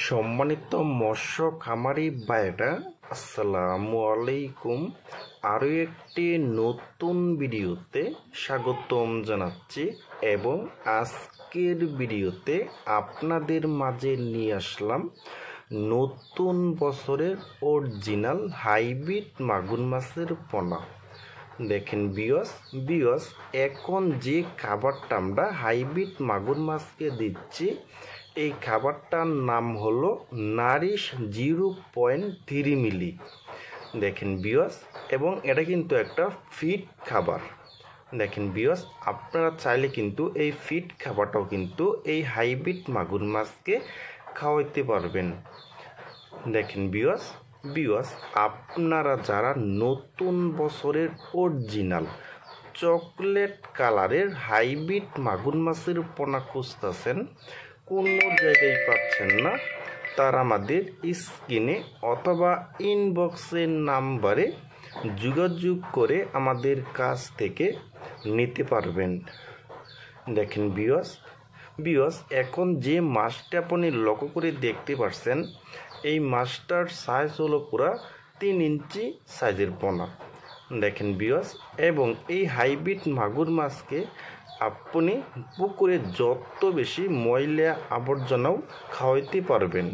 সম্মানিত মৎস্য খামারি ভাইরা, আসসালামু আলাইকুম। আরও একটি নতুন ভিডিওতে স্বাগতম জানাচ্ছি এবং আজকের ভিডিওতে আপনাদের মাঝে নিয়ে আসলাম নতুন বছরের অরিজিনাল হাইব্রিড মাগুর মাছের পোনা। দেখেন বিয়স এখন যে খাবারটা আমরা হাইব্রিড মাগুর মাছকে দিচ্ছি, এই খাবারটার নাম হলো নারিশ 0.3 মিলি। দেখেন বিয়স, এবং এটা কিন্তু একটা ফিড খাবার। দেখেন বিয়স, আপনারা চাইলে কিন্তু এই ফিড খাবারটাও কিন্তু এই হাইব্রিড মাগুর মাছকে খাওয়াইতে পারবেন। দেখেন বিয়স, আপনারা যারা নতুন বছরের অরিজিনাল চকলেট কালারের হাইব্রিড মাগুর মাছের পোনা খুঁজতেছেন, কোনো জায়গায় পাচ্ছেন না, তারা আমাদের স্ক্রিনে অথবা ইনবক্সের নাম্বারে যোগাযোগ করে আমাদের কাছ থেকে নিতে পারবেন। দেখেন বিয়স, এখন যে মাছটা আপনি লক্ষ্য করে দেখতে পাচ্ছেন, এই মাছটার সাইজ হলো পুরা 3 ইঞ্চি সাইজের পোনা। দেখেন বিয়স, এবং এই হাইব্রিড মাগুর মাছকে আপনি পুকুরে যত বেশি ময়লা আবর্জনাও খাওয়াইতে পারবেন।